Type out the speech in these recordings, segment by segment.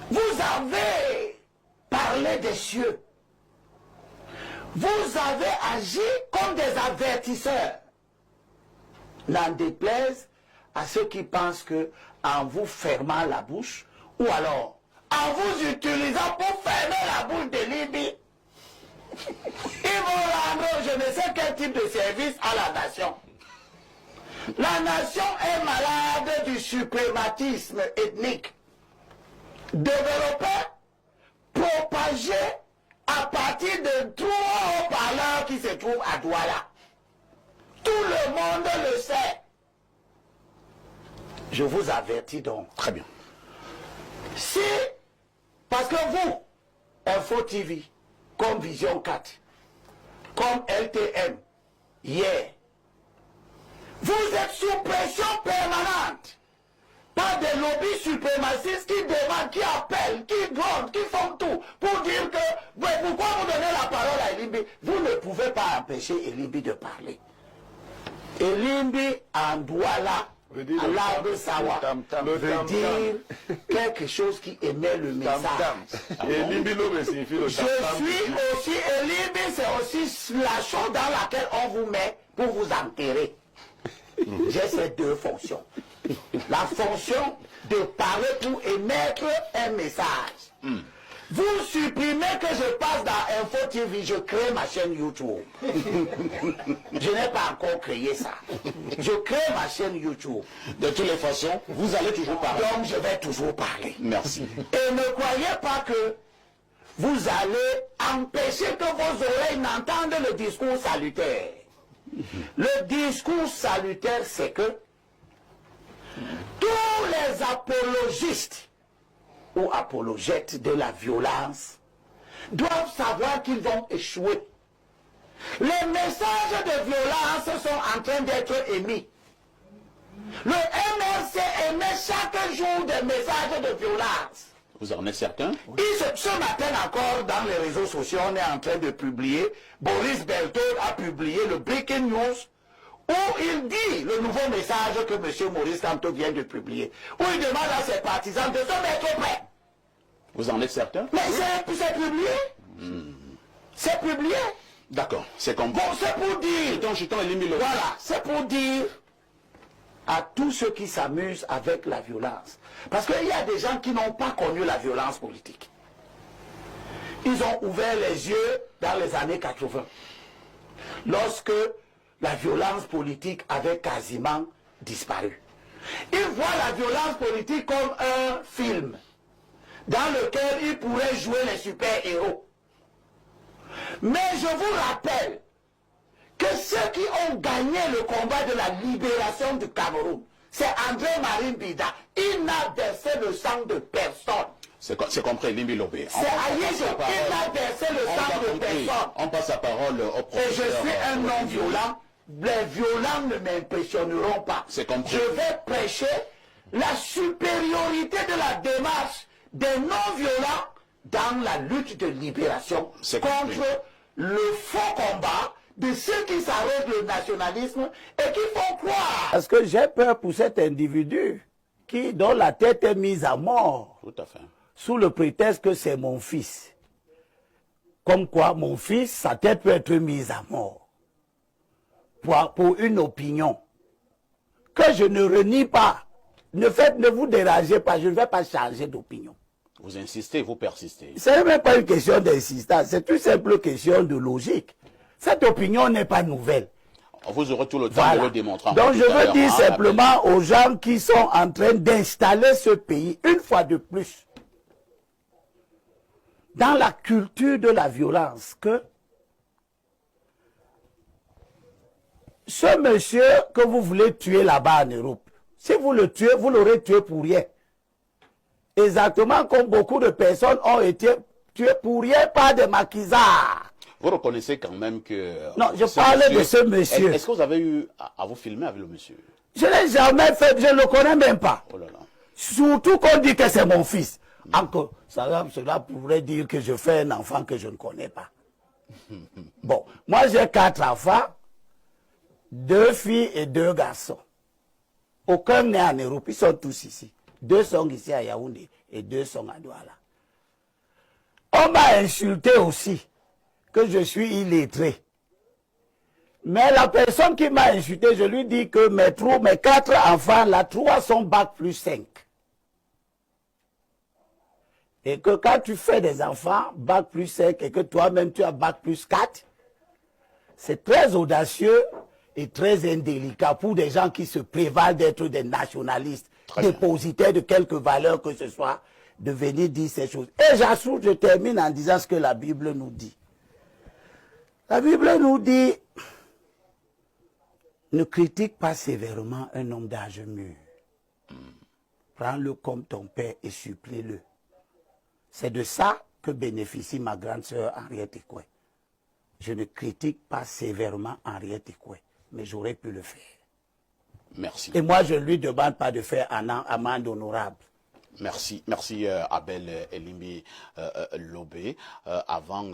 Vous avez parlé des cieux. Vous avez agi comme des avertisseurs. N'en déplaise à ceux qui pensent que en vous fermant la bouche, ou alors en vous utilisant pour fermer la bouche de Libye, ils vont rendre je ne sais quel type de service à la nation. La nation est malade du suprématisme ethnique, développé, propagé à partir de trois haut-parleurs qui se trouvent à Douala. Tout le monde le sait. Je vous avertis donc. Très bien. Si, parce que vous, Info TV, comme Vision 4, comme LTM, hier, vous êtes sous pression permanente par des lobbies suprémacistes qui demandent, qui appellent, qui grondent, qui font tout pour dire que pourquoi vous donnez la parole à Elimbi? Vous ne pouvez pas empêcher Elimbi de parler. Elimbi en Douala, à l'arbre Sawa, veut dire quelque chose qui émet le message. Je suis aussi, Elimbi, c'est aussi la chose dans laquelle on vous met pour vous enterrer. J'ai ces deux fonctions. La fonction de parler pour émettre un message. Vous supprimez que je passe dans Info TV, je crée ma chaîne YouTube. Je n'ai pas encore créé ça. Je crée ma chaîne YouTube. De toutes les façons, vous allez toujours parler. Donc je vais toujours parler. Merci. Et ne croyez pas que vous allez empêcher que vos oreilles n'entendent le discours salutaire. Le discours salutaire, c'est que tous les apologistes ou apologètes de la violence doivent savoir qu'ils vont échouer. Les messages de violence sont en train d'être émis. Le MRC émet chaque jour des messages de violence. Vous en êtes certain? Ce matin encore, dans les réseaux sociaux, on est en train de publier, Boris Belton a publié le Breaking News, où il dit le nouveau message que M. Maurice Kamto vient de publier, où il demande à ses partisans de se mettre prêts. Vous en êtes certain? Mais c'est publié. C'est publié. D'accord, c'est comme... Bon, c'est pour dire... Voilà, c'est pour dire à tous ceux qui s'amusent avec la violence. Parce qu'il y a des gens qui n'ont pas connu la violence politique. Ils ont ouvert les yeux dans les années 80. Lorsque la violence politique avait quasiment disparu. Ils voient la violence politique comme un film dans lequel ils pourraient jouer les super-héros. Mais je vous rappelle que ceux qui ont gagné le combat de la libération du Cameroun, c'est André-Marie Bida. Il n'a versé le sang de personne. C'est compris, Limbi Lobé. C'est Aïe, il n'a versé le sang de personne. On passe la parole au professeur. Et je suis un non-violent. Les violents ne m'impressionneront pas. Je vais prêcher la supériorité de la démarche des non-violents dans la lutte de libération contre le faux combat de ceux qui s'arrêtent le nationalisme et qui font croire. Parce que j'ai peur pour cet individu dont la tête est mise à mort. Tout à fait. Sous le prétexte que c'est mon fils. Comme quoi, mon fils, sa tête peut être mise à mort. Pour une opinion que je ne renie pas. Ne vous dérangez pas, je ne vais pas changer d'opinion. Vous insistez, vous persistez. Ce n'est même pas une question d'insistance, c'est une simple question de logique. Cette opinion n'est pas nouvelle. Vous aurez tout le temps de le démontrer. Donc je veux dire simplement aux gens qui sont en train d'installer ce pays, une fois de plus, dans la culture de la violence, que ce monsieur que vous voulez tuer là-bas en Europe, si vous le tuez, vous l'aurez tué pour rien. Exactement comme beaucoup de personnes ont été tuées pour rien par des maquisards. Vous reconnaissez quand même que... Non, je parlais de ce monsieur. Est-ce que vous avez eu à vous filmer avec le monsieur? Je ne l'ai jamais fait, je ne le connais même pas. Oh là là. Surtout qu'on dit que c'est mon fils. Encore, cela pourrait dire que je fais un enfant que je ne connais pas. Bon, moi j'ai 4 enfants, 2 filles et 2 garçons. Aucun n'est en Europe, ils sont tous ici. 2 sont ici à Yaoundé et 2 sont à Douala. On m'a insulté aussi que je suis illettré. Mais la personne qui m'a insulté, je lui dis que mes 4 enfants, là, 3 sont bac plus 5. Et que quand tu fais des enfants, bac plus 5, et que toi-même tu as bac plus 4, c'est très audacieux et très indélicat pour des gens qui se prévalent d'être des nationalistes, dépositaires de quelque valeur que ce soit, de venir dire ces choses. Et j'assure, je termine en disant ce que la Bible nous dit. La Bible nous dit, ne critique pas sévèrement un homme d'âge mûr. Prends-le comme ton père et supplie-le. C'est de ça que bénéficie ma grande sœur Henriette Ekoué. Je ne critique pas sévèrement Henriette Ekoué, mais j'aurais pu le faire. Merci. Et moi, je ne lui demande pas de faire une amende honorable. Merci, merci Abel Elimbi Lobé. Avant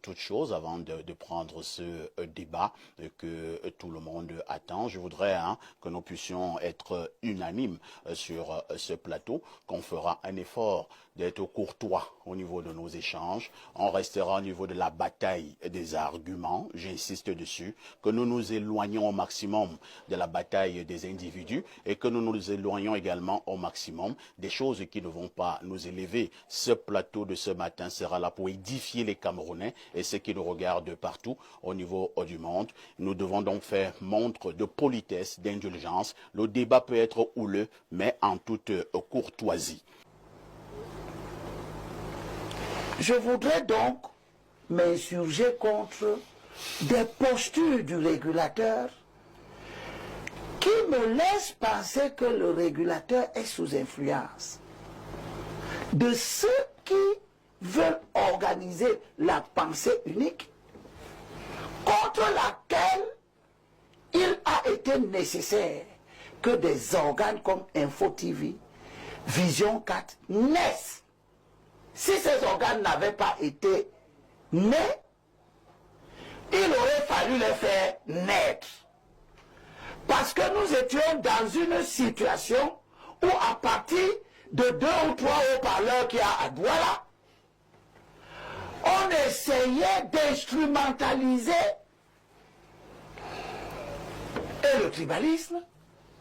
toute chose, avant de prendre ce débat que tout le monde attend, je voudrais que nous puissions être unanimes sur ce plateau, qu'on fera un effort d'être courtois au niveau de nos échanges. On restera au niveau de la bataille des arguments, j'insiste dessus, que nous nous éloignons au maximum de la bataille des individus et que nous nous éloignons également au maximum des choses qui ne vont pas nous élever. Ce plateau de ce matin sera là pour édifier les Camerounais et ceux qui nous regardent partout au niveau du monde. Nous devons donc faire montre de politesse, d'indulgence. Le débat peut être houleux, mais en toute courtoisie. Je voudrais donc m'insurger contre des postures du régulateur qui me laissent penser que le régulateur est sous influence de ceux qui veulent organiser la pensée unique contre laquelle il a été nécessaire que des organes comme Info TV, Vision 4 naissent. Si ces organes n'avaient pas été nés, il aurait fallu les faire naître. Parce que nous étions dans une situation où à partir de 2 ou 3 haut-parleurs qu'il y a à Douala, on essayait d'instrumentaliser et le tribalisme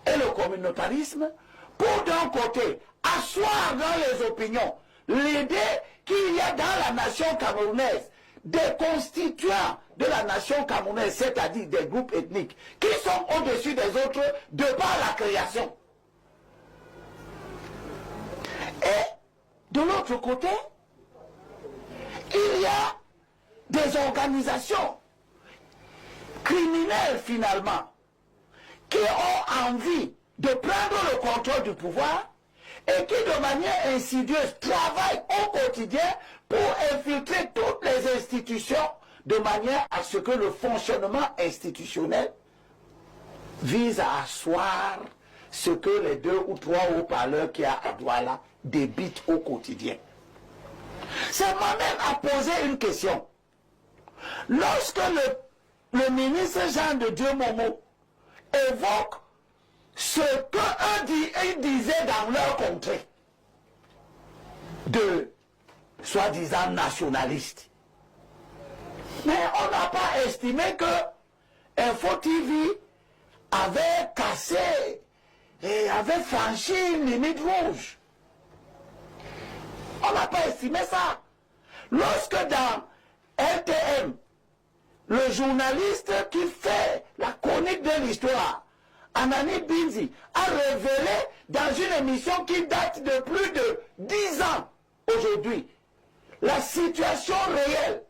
et le communautarisme pour d'un côté asseoir dans les opinions l'idée qu'il y a dans la nation camerounaise des constituants de la nation camerounaise, c'est-à-dire des groupes ethniques, qui sont au-dessus des autres de par la création. Et de l'autre côté, il y a des organisations criminelles finalement qui ont envie de prendre le contrôle du pouvoir et qui de manière insidieuse travaillent au quotidien pour infiltrer toutes les institutions de manière à ce que le fonctionnement institutionnel vise à asseoir ce que les 2 ou 3 haut-parleurs qu'il y a à Douala débitent au quotidien. C'est moi-même à poser une question. Lorsque le ministre Jean de Dieu Momo évoque ce qu'eux disaient dans leur contrée de soi-disant nationalistes. Mais on n'a pas estimé que Info TV avait cassé et avait franchi une limite rouge. On n'a pas estimé ça. Lorsque dans LTM, le journaliste qui fait la chronique de l'histoire, Anani Binzi, a révélé dans une émission qui date de plus de 10 ans aujourd'hui la situation réelle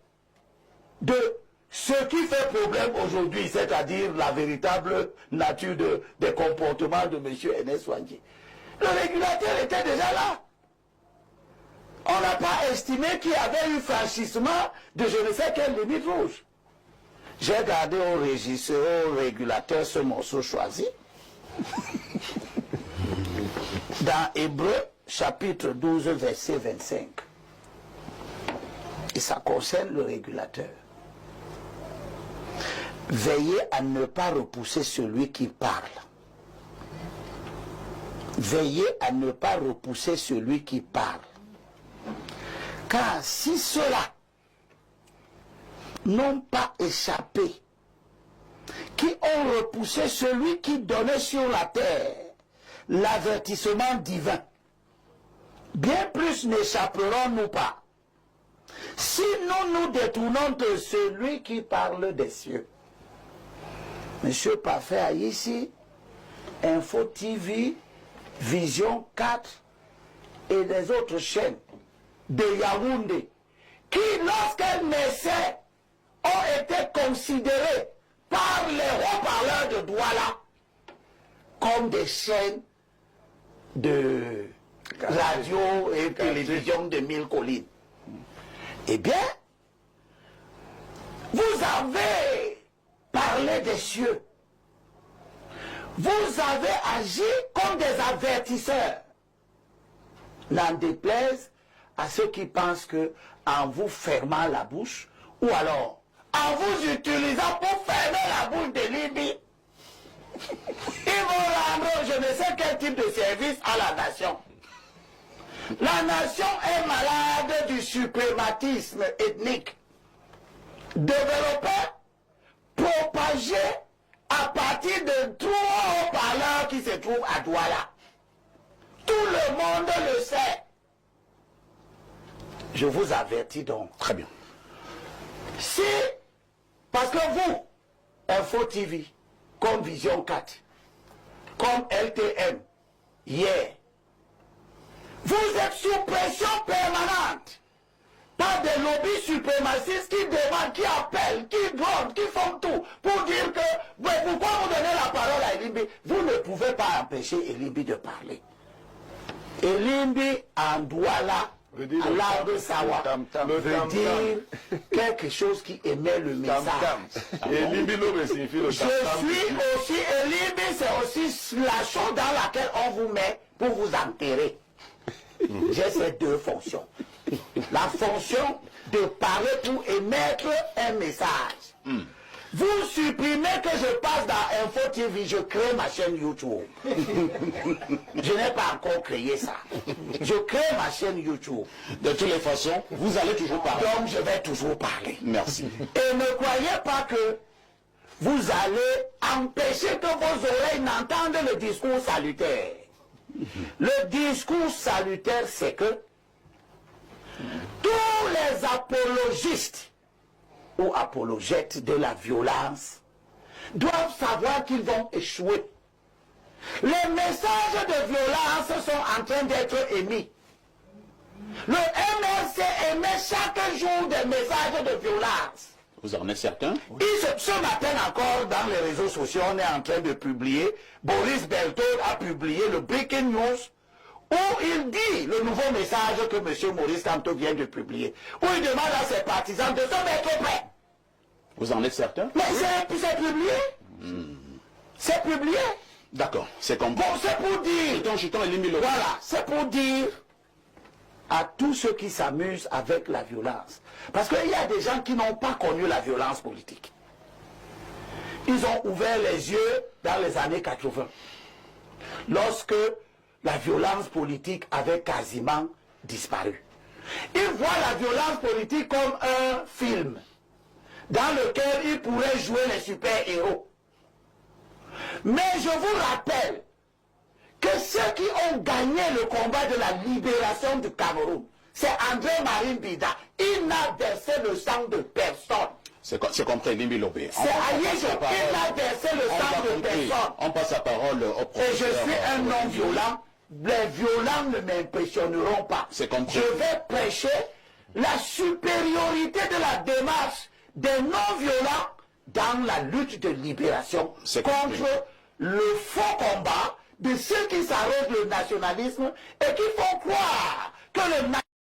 de ce qui fait problème aujourd'hui, c'est-à-dire la véritable nature des comportements de M. Enes Wangi. Le régulateur était déjà là. On n'a pas estimé qu'il y avait eu franchissement de je ne sais quelle limite rouge. J'ai gardé au régisseur, au régulateur ce morceau choisi. Dans Hébreu, chapitre 12, verset 25. Et ça concerne le régulateur. Veillez à ne pas repousser celui qui parle. veillez à ne pas repousser celui qui parle. Car si ceux-là n'ont pas échappé, qui ont repoussé celui qui donnait sur la terre l'avertissement divin, bien plus n'échapperons-nous pas si nous détournons de celui qui parle des cieux. Monsieur Parfait a ici Info TV, Vision 4 et les autres chaînes de Yaoundé qui, lorsqu'elles naissaient, ont été considérées par les haut-parleurs de Douala comme des chaînes de radio et télévision de 1000 collines. Eh bien, vous avez parlé des cieux. Vous avez agi comme des avertisseurs. N'en déplaise à ceux qui pensent que en vous fermant la bouche, ou alors en vous utilisant pour fermer la bouche de Libye, ils vont rendre je ne sais quel type de service à la nation. La nation est malade du suprématisme ethnique, développé, propagé à partir de trois haut-parleurs qui se trouvent à Douala. Tout le monde le sait. Je vous avertis donc. Très bien. Si, parce que vous, Info TV, comme Vision 4, comme LTM, hier, vous êtes sous pression permanente par des lobbies suprémacistes qui demandent, qui appellent, qui grondent, qui font tout pour dire que, mais pourquoi vous donnez la parole à Elimbi? Vous ne pouvez pas empêcher Elimbi de parler. Elimbi en Douala, à l'arbre Sawa, veut dire quelque chose qui émet le message. Je suis aussi Elimbi, c'est aussi la chose dans laquelle on vous met pour vous enterrer. J'ai ces deux fonctions. La fonction de parler pour émettre un message. Vous supprimez que je passe dans Info TV, je crée ma chaîne YouTube. Je n'ai pas encore créé ça. Je crée ma chaîne YouTube. De toutes les façons, vous allez toujours parler. Donc je vais toujours parler. Merci. Et ne croyez pas que vous allez empêcher que vos oreilles n'entendent le discours salutaire. Le discours salutaire, c'est que tous les apologistes ou apologètes de la violence doivent savoir qu'ils vont échouer. Les messages de violence sont en train d'être émis. Le MRC émet chaque jour des messages de violence. Vous en êtes certain? Ce matin encore, dans les réseaux sociaux, on est en train de publier, Boris Belton a publié le Breaking News, où il dit le nouveau message que M. Maurice Kamto vient de publier, où il demande à ses partisans de se mettre prêts. Vous en êtes certain? Mais c'est publié. C'est publié. D'accord, c'est comme... Bon, c'est pour dire... Voilà, c'est pour dire à tous ceux qui s'amusent avec la violence. Parce qu'il y a des gens qui n'ont pas connu la violence politique. Ils ont ouvert les yeux dans les années 80. Lorsque la violence politique avait quasiment disparu. Ils voient la violence politique comme un film dans lequel ils pourraient jouer les super-héros. Mais je vous rappelle que ceux qui ont gagné le combat de la libération du Cameroun, c'est André Marine Bida. Il n'a versé le sang de personne. C'est compris, Limbi Lobé. C'est Aïe, il n'a versé le sang de personne. On passe la parole au professeur. Et je suis un non-violent. Les violents ne m'impressionneront pas. C'est compris. Je vais prêcher la supériorité de la démarche des non-violents dans la lutte de libération contre le faux combat de ceux qui s'arrêtent le nationalisme et qui font croire que le